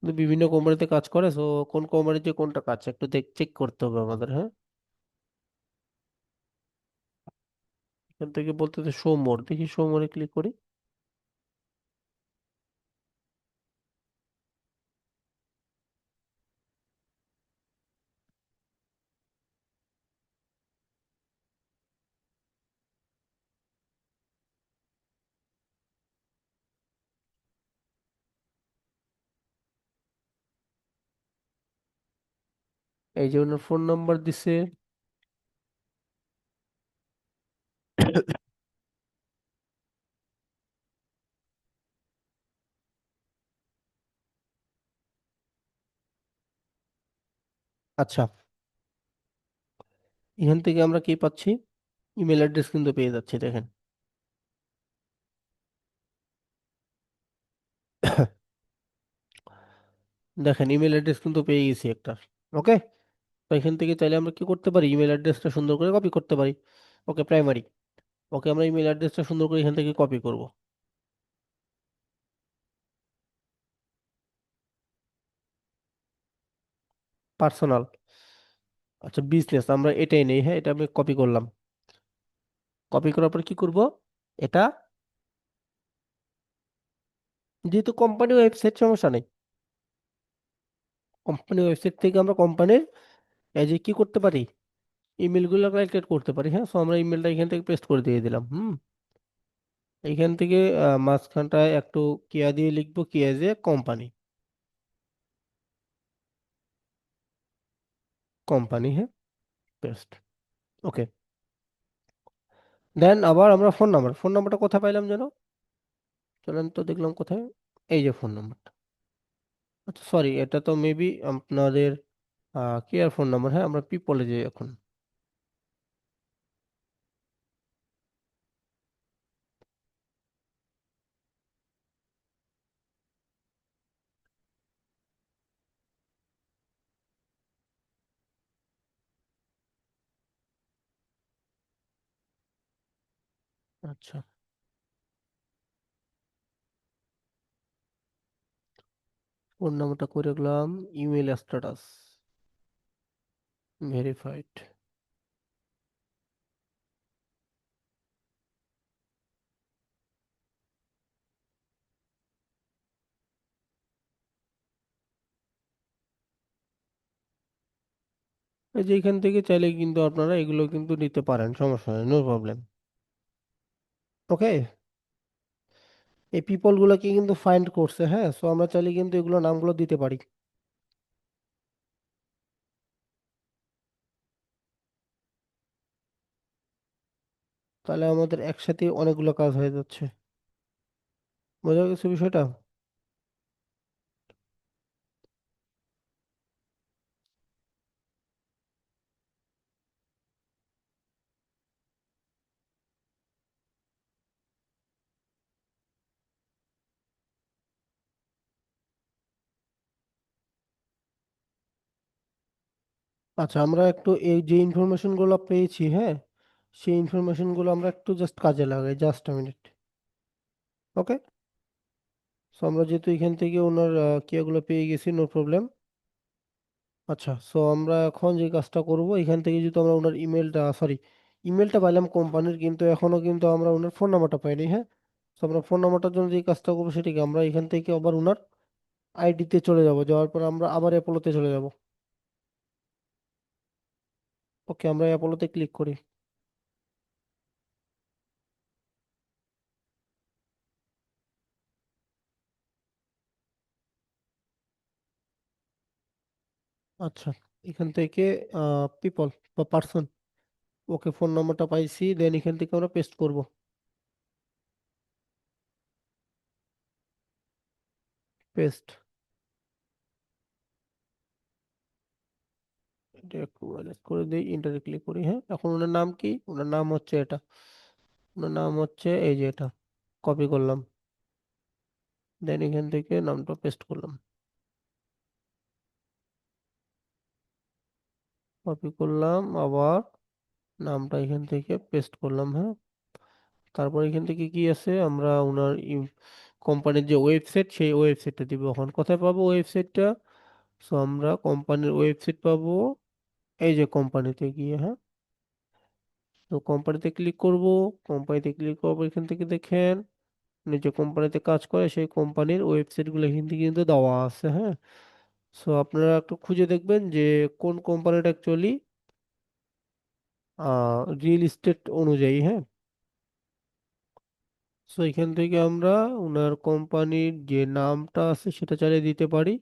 কিন্তু বিভিন্ন কোম্পানিতে কাজ করে, সো কোন কোম্পানিতে কোনটা কাজ একটু দেখ চেক করতে হবে আমাদের, হ্যাঁ। এখান থেকে বলতে শো মোর, দেখি শো মোরে ক্লিক করি। এই যে ওনার ফোন নাম্বার দিছে। আচ্ছা, এখান থেকে আমরা কি পাচ্ছি, ইমেল অ্যাড্রেস কিন্তু পেয়ে যাচ্ছি, দেখেন। দেখেন ইমেল অ্যাড্রেস কিন্তু পেয়ে গেছি একটা। ওকে, তো এখান থেকে চাইলে আমরা কি করতে পারি, ইমেল অ্যাড্রেসটা সুন্দর করে কপি করতে পারি। ওকে, প্রাইমারি। ওকে, আমরা ইমেল অ্যাড্রেসটা সুন্দর করে এখান থেকে কপি করব। পার্সোনাল। আচ্ছা, বিজনেস আমরা এটাই নেই, হ্যাঁ এটা আমি কপি করলাম। কপি করার পর কি করব, এটা যেহেতু কোম্পানি ওয়েবসাইট, সমস্যা নেই। কোম্পানি ওয়েবসাইট থেকে আমরা কোম্পানির এই যে কি করতে পারি, ইমেলগুলো কালেক্ট করতে পারি, হ্যাঁ। সো আমরা ইমেলটা এখান থেকে পেস্ট করে দিয়ে দিলাম, হুম। এইখান থেকে মাঝখানটায় একটু কেয়া দিয়ে লিখবো, কেয়া যে কোম্পানি, কোম্পানি, হ্যাঁ। পেস্ট। ওকে। দেন আবার আমরা ফোন নাম্বারটা কোথায় পাইলাম যেন, চলেন তো দেখলাম কোথায়। এই যে ফোন নাম্বারটা। আচ্ছা সরি, এটা তো মেবি আপনাদের কেয়ার ফোন নাম্বার, হ্যাঁ আমরা পিপলে যাই এখন। আচ্ছা, ফোন নাম্বারটা করে রাখলাম, ইমেল স্ট্যাটাস ভেরিফাইড। এই যে এখান থেকে চাইলে কিন্তু আপনারা এগুলো কিন্তু নিতে পারেন, সমস্যা নেই, নো প্রবলেম। ওকে, এই পিপল গুলোকে কিন্তু ফাইন্ড করছে, হ্যাঁ, সো আমরা চাইলে কিন্তু এগুলো নামগুলো দিতে পারি। তাহলে আমাদের একসাথে অনেকগুলো কাজ হয়ে যাচ্ছে। বোঝা গেছে বিষয়টা? আচ্ছা, আমরা একটু এই যে ইনফরমেশন গুলো পেয়েছি, হ্যাঁ, সেই ইনফরমেশন গুলো আমরা একটু জাস্ট কাজে লাগাই, জাস্ট মিনিট। ওকে, সো আমরা যেহেতু এখান থেকে ওনার কেগুলো পেয়ে গেছি, নো প্রবলেম। আচ্ছা, সো আমরা এখন যে কাজটা করব, এখান থেকে যদি আমরা ওনার ইমেলটা, সরি, ইমেলটা পাইলাম কোম্পানির, কিন্তু এখনো কিন্তু আমরা ওনার ফোন নাম্বারটা পাইনি, হ্যাঁ। তো আমরা ফোন নাম্বারটার জন্য যে কাজটা করবো সেটা কি, আমরা এখান থেকে আবার ওনার আইডিতে চলে যাব, যাওয়ার পর আমরা আবার অ্যাপোলোতে চলে যাব। ওকে, আমরা অ্যাপোলোতে ক্লিক করি। আচ্ছা, এখান থেকে পিপল বা পার্সন, ওকে, ফোন নাম্বারটা পাইছি, দেন এখান থেকে আমরা পেস্ট করব। পেস্ট। এটা একটু ম্যানেজ করে দিই, ইন্টারে ক্লিক করি, হ্যাঁ। এখন ওনার নাম কি? ওনার নাম হচ্ছে এটা, ওনার নাম হচ্ছে এই যে এটা, কপি করলাম, দেন এখান থেকে নামটা পেস্ট করলাম, কপি করলাম আবার, নামটা এখান থেকে পেস্ট করলাম, হ্যাঁ। তারপর এখান থেকে কি আছে, আমরা ওনার কোম্পানির যে ওয়েবসাইট, সেই ওয়েবসাইটটা দিব। এখন কোথায় পাবো ওয়েবসাইটটা? সো আমরা কোম্পানির ওয়েবসাইট পাবো এই যে কোম্পানিতে গিয়ে, হ্যাঁ। তো কোম্পানিতে ক্লিক করব, কোম্পানিতে ক্লিক করবো, এখান থেকে দেখেন উনি যে কোম্পানিতে কাজ করে সেই কোম্পানির ওয়েবসাইট গুলো এখান থেকে কিন্তু দেওয়া আছে, হ্যাঁ। সো আপনারা একটু খুঁজে দেখবেন যে কোন কোম্পানিটা অ্যাকচুয়ালি রিয়েল এস্টেট অনুযায়ী, হ্যাঁ। সো এখান থেকে আমরা ওনার কোম্পানির যে নামটা আছে সেটা চালিয়ে দিতে পারি।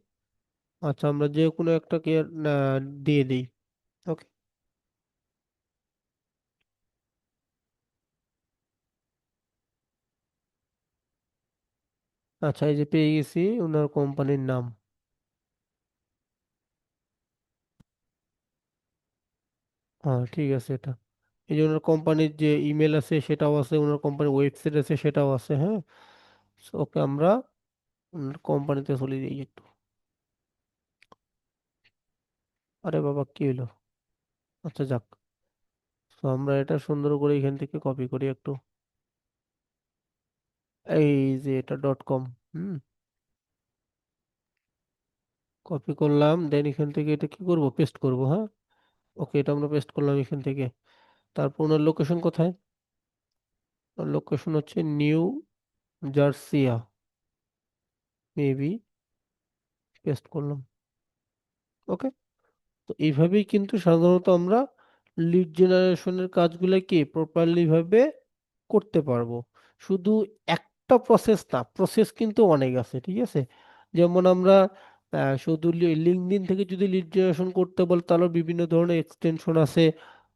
আচ্ছা, আমরা যে কোনো একটাকে দিয়ে দিই। ওকে, আচ্ছা, এই যে পেয়ে গেছি ওনার কোম্পানির নাম। হ্যাঁ, ঠিক আছে এটা। এই যে ওনার কোম্পানির যে ইমেল আছে সেটাও আছে, ওনার কোম্পানির ওয়েবসাইট আছে সেটাও আছে, হ্যাঁ। ওকে, আমরা ওনার কোম্পানিতে চলে যাই একটু। আরে বাবা, কি হলো? আচ্ছা, যাক। তো আমরা এটা সুন্দর করে এখান থেকে কপি করি একটু, এই যে এটা .com। হুম, কপি করলাম, দেন এখান থেকে এটা কি করব, পেস্ট করব, হ্যাঁ। ওকে, এটা আমরা পেস্ট করলাম এখান থেকে। তারপর ওনার লোকেশন কোথায়? লোকেশন হচ্ছে নিউ জার্সিয়া, মেবি, পেস্ট করলাম। ওকে, তো এইভাবেই কিন্তু সাধারণত আমরা লিড জেনারেশনের কাজগুলোকে প্রপারলি ভাবে করতে পারবো। শুধু একটা প্রসেস না, প্রসেস কিন্তু অনেক আছে, ঠিক আছে। যেমন আমরা শুধু লিঙ্কডইন থেকে যদি লিড জেনারেশন করতে বল, তাহলে বিভিন্ন ধরনের এক্সটেনশন আছে।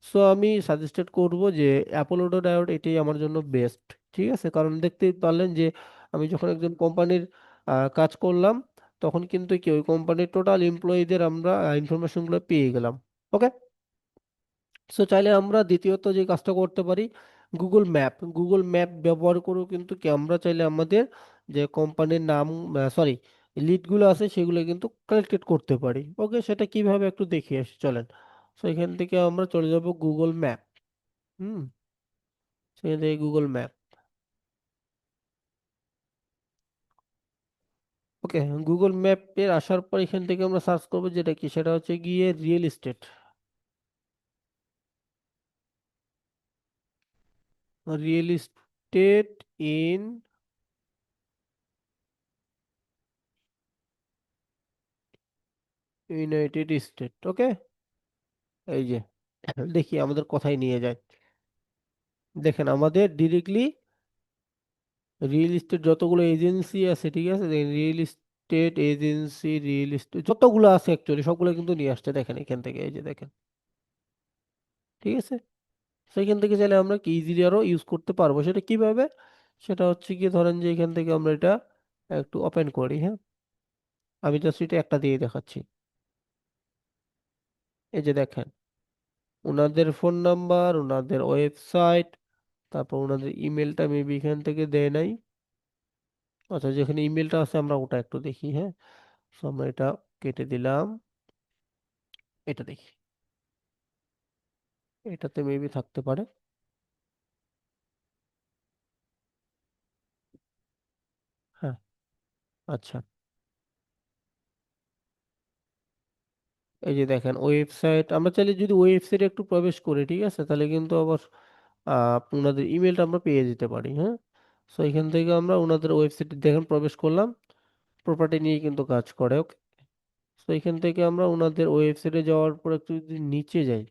সো আমি সাজেস্টেড করব যে অ্যাপোলো ডট আইও এটাই আমার জন্য বেস্ট। ঠিক আছে, কারণ দেখতেই পারলেন যে আমি যখন একজন কোম্পানির কাজ করলাম, তখন কিন্তু কি ওই কোম্পানির টোটাল এমপ্লয়ীদের আমরা ইনফরমেশনগুলো পেয়ে গেলাম। ওকে, সো চাইলে আমরা দ্বিতীয়ত যে কাজটা করতে পারি, গুগল ম্যাপ ব্যবহার করেও কিন্তু কি আমরা চাইলে আমাদের যে কোম্পানির নাম, সরি, লিডগুলো আছে সেগুলো কিন্তু কালেক্টেড করতে পারি। ওকে, সেটা কিভাবে একটু দেখে আসি, চলেন। সো এখান থেকে আমরা চলে যাব গুগল ম্যাপ। হুম, সেখান থেকে গুগল ম্যাপ। ওকে, গুগল ম্যাপের আসার পর এখান থেকে আমরা সার্চ করবো, যেটা কি, সেটা হচ্ছে গিয়ে real estate. Real estate in United State. Okay, এই যে দেখি আমাদের কোথায় নিয়ে যায়। দেখেন আমাদের ডিরেক্টলি রিয়েল এস্টেট যতগুলো এজেন্সি আছে, ঠিক আছে, real estate agency, real estate যতগুলো আছে অ্যাকচুয়ালি সবগুলো কিন্তু নিয়ে আসছে দেখেন এখান থেকে, এই যে দেখেন, ঠিক আছে। সেখান থেকে চাইলে আমরা কি ইজিলি আরো ইউজ করতে পারবো। সেটা কিভাবে? সেটা হচ্ছে কি, ধরেন যে এখান থেকে আমরা এটা একটু ওপেন করি, হ্যাঁ। আমি জাস্ট এটা একটা দিয়ে দেখাচ্ছি। এই যে দেখেন, ওনাদের ফোন নাম্বার, ওনাদের ওয়েবসাইট, তারপর ওনাদের ইমেলটা মেবি এখান থেকে দেয় নাই। আচ্ছা, যেখানে ইমেলটা আছে আমরা ওটা একটু দেখি, হ্যাঁ। তো আমরা এটা কেটে দিলাম, এটা দেখি, এটাতে মেবি থাকতে পারে। হ্যাঁ, আচ্ছা, এই যে দেখেন ওয়েবসাইট, আমরা চাইলে যদি ওয়েবসাইটে একটু প্রবেশ করি, ঠিক আছে, তাহলে কিন্তু আবার ওনাদের ইমেলটা আমরা পেয়ে যেতে পারি, হ্যাঁ। সো এখান থেকে আমরা ওনাদের ওয়েবসাইটে দেখেন প্রবেশ করলাম, প্রপার্টি নিয়ে কিন্তু কাজ করে, ওকে। তো এখান থেকে আমরা ওনাদের ওয়েবসাইটে যাওয়ার পর একটু যদি নিচে যাই,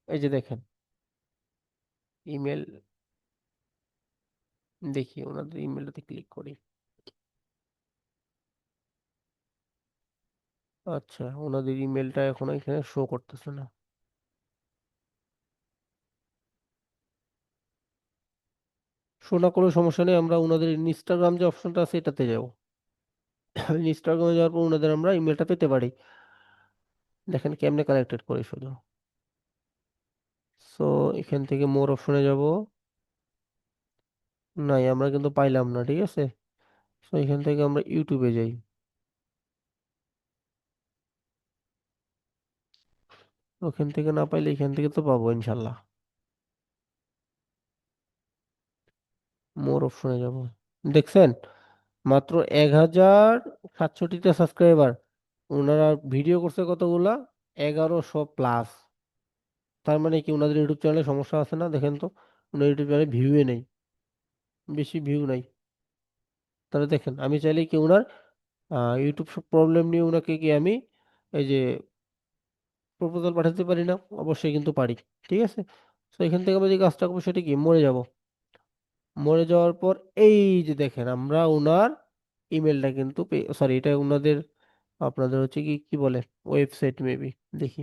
এই যে দেখেন ইমেল, দেখি ওনাদের ইমেলটাতে ক্লিক করি। আচ্ছা, ওনাদের ইমেলটা এখন এখানে শো করতেছে না। শো না কোনো সমস্যা নেই, আমরা ওনাদের ইনস্টাগ্রাম যে অপশনটা আছে এটাতে যাবো। ইনস্টাগ্রামে যাওয়ার পর ওনাদের আমরা ইমেলটা পেতে পারি। দেখেন কেমনে কানেক্টেড করি শুধু। সো এখান থেকে মোর অপশনে যাব, নাই আমরা কিন্তু পাইলাম না, ঠিক আছে। সো এখান থেকে আমরা ইউটিউবে যাই। ওখান থেকে না পাইলে এখান থেকে তো পাবো ইনশাল্লাহ। মোর অপশনে যাব, দেখছেন মাত্র 1067টা সাবস্ক্রাইবার। ওনারা ভিডিও করছে কতগুলা? 1100 প্লাস। তার মানে কি ওনাদের ইউটিউব চ্যানেলে সমস্যা আছে না? দেখেন তো, ওনার ইউটিউব চ্যানেলে ভিউই নেই, বেশি ভিউ নাই। তাহলে দেখেন আমি চাইলে কি ওনার ইউটিউব সব প্রবলেম নিয়ে ওনাকে কি আমি এই যে প্রপোজাল পাঠাতে পারি না? অবশ্যই কিন্তু পারি, ঠিক আছে। তো এখান থেকে আমরা যে কাজটা করবো সেটা কি, মরে যাব। মরে যাওয়ার পর এই যে দেখেন আমরা ওনার ইমেলটা কিন্তু সরি, এটা ওনাদের আপনাদের হচ্ছে কি কি বলে ওয়েবসাইট মেবি, দেখি।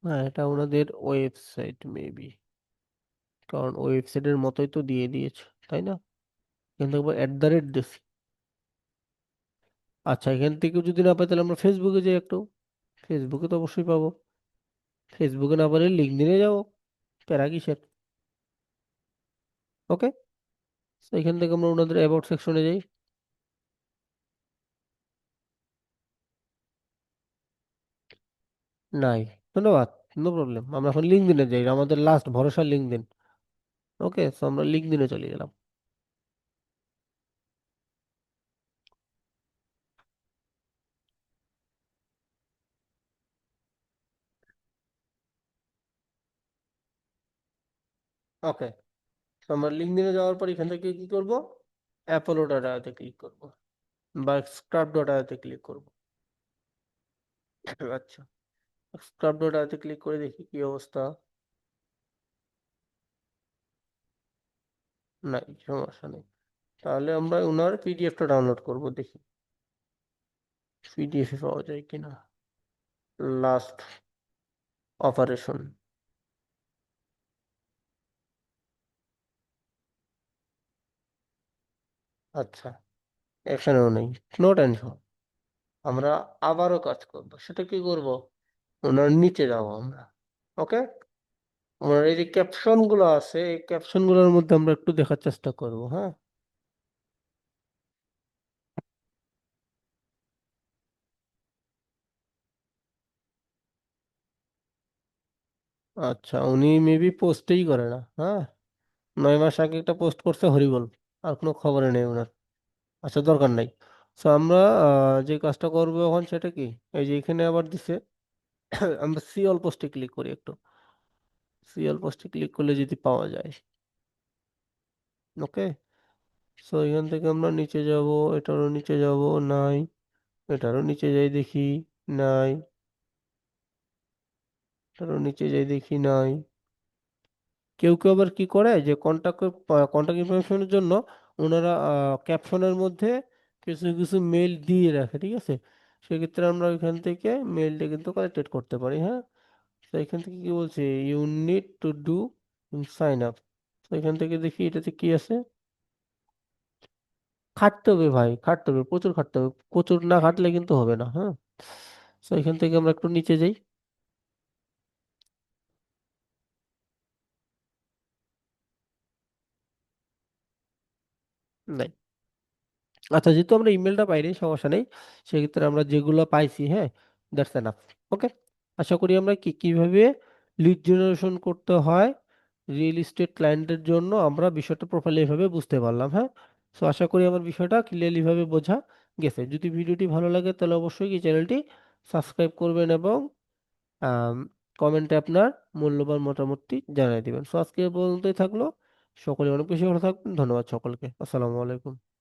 হ্যাঁ, এটা ওনাদের ওয়েবসাইট মেবি, কারণ ওয়েবসাইটের মতোই তো দিয়ে দিয়েছে, তাই না? কিন্তু একবার @ দিছি। আচ্ছা, এখান থেকে যদি না পাই তাহলে আমরা ফেসবুকে যাই একটু। ফেসবুকে তো অবশ্যই পাবো। ফেসবুকে না পারলে লিঙ্কডইনে যাবো, প্যারা কিসের। ওকে, তো এখান থেকে আমরা ওনাদের অ্যাবাউট সেকশনে যাই। নাই, ধন্যবাদ, নো প্রবলেম। আমরা এখন লিঙ্কডইনে যাই, আমাদের লাস্ট ভরসা লিঙ্কডইন। ওকে, তো আমরা লিঙ্কডইনে চলে গেলাম। ওকে, তো আমরা লিঙ্কডইনে যাওয়ার পর এখান থেকে কি করব? অ্যাপোলো ডাটাতে ক্লিক করব, বা স্ক্রাব ডাটাতে ক্লিক করব। আচ্ছা, স্ক্রাব ডাটাতে ক্লিক করে দেখি কি অবস্থা। নাই, সমস্যা নেই। তাহলে আমরা ওনার পিডিএফটা ডাউনলোড করব, দেখি পিডিএফ এ পাওয়া যায় কিনা। লাস্ট অপারেশন, আচ্ছা, এখানেও নেই। নো টেনশন, আমরা আবারও কাজ করব। সেটা কি করব? ওনার নিচে যাব আমরা। ওকে, ওনার এই যে ক্যাপশন গুলো আছে, এই ক্যাপশন গুলোর মধ্যে আমরা একটু দেখার চেষ্টা করব, হ্যাঁ। আচ্ছা, উনি মেবি পোস্টই করে না, হ্যাঁ। 9 মাস আগে একটা পোস্ট করছে হরিবল, আর কোনো খবরে নেই ওনার। আচ্ছা, দরকার নাই। তো আমরা যে কাজটা করবো এখন সেটা কি, এই যে এখানে আবার দিছে, আমরা সি অল পোস্টে ক্লিক করি একটু। সি অল পোস্টে ক্লিক করলে যদি পাওয়া যায়। ওকে, সো এখান থেকে আমরা নিচে যাব, এটারও নিচে যাব, নাই, এটারও নিচে যাই দেখি, নাই, এটারও নিচে যাই দেখি, নাই। কেউ কেউ আবার কি করে যে কন্টাক্ট ইনফরমেশনের জন্য ওনারা ক্যাপশনের মধ্যে কিছু কিছু মেল দিয়ে রাখে, ঠিক আছে। সেক্ষেত্রে আমরা ওইখান থেকে মেলটা কিন্তু কালেক্টেড করতে পারি, হ্যাঁ। তো এখান থেকে কি বলছে, you need to do sign up. তো এখান থেকে দেখি এটাতে কি আছে। খাটতে হবে ভাই, খাটতে হবে, প্রচুর খাটতে হবে, প্রচুর না খাটলে কিন্তু হবে না, হ্যাঁ। তো এখান থেকে আমরা একটু নিচে যাই। নাই। আচ্ছা, যেহেতু আমরা ইমেলটা পাইনি, সমস্যা নেই। সেক্ষেত্রে আমরা যেগুলো পাইছি, হ্যাঁ, দ্যাটস এনাফ। ওকে। আশা করি আমরা কিভাবে লিড জেনারেশন করতে হয় রিয়েল এস্টেট ক্লায়েন্টের জন্য আমরা বিষয়টা প্রোফাইলে এভাবে বুঝতে পারলাম, হ্যাঁ। সো আশা করি আমার বিষয়টা ক্লিয়ারলি ভাবে বোঝা গেছে। যদি ভিডিওটি ভালো লাগে তাহলে অবশ্যই কি চ্যানেলটি সাবস্ক্রাইব করবেন এবং কমেন্টে আপনার মূল্যবান মতামতটি জানিয়ে দিবেন। সো আজকে এ পর্যন্তই থাকলো। সকলে অনেক বেশি ভালো থাকবেন। ধন্যবাদ সকলকে। আসসালামু আলাইকুম।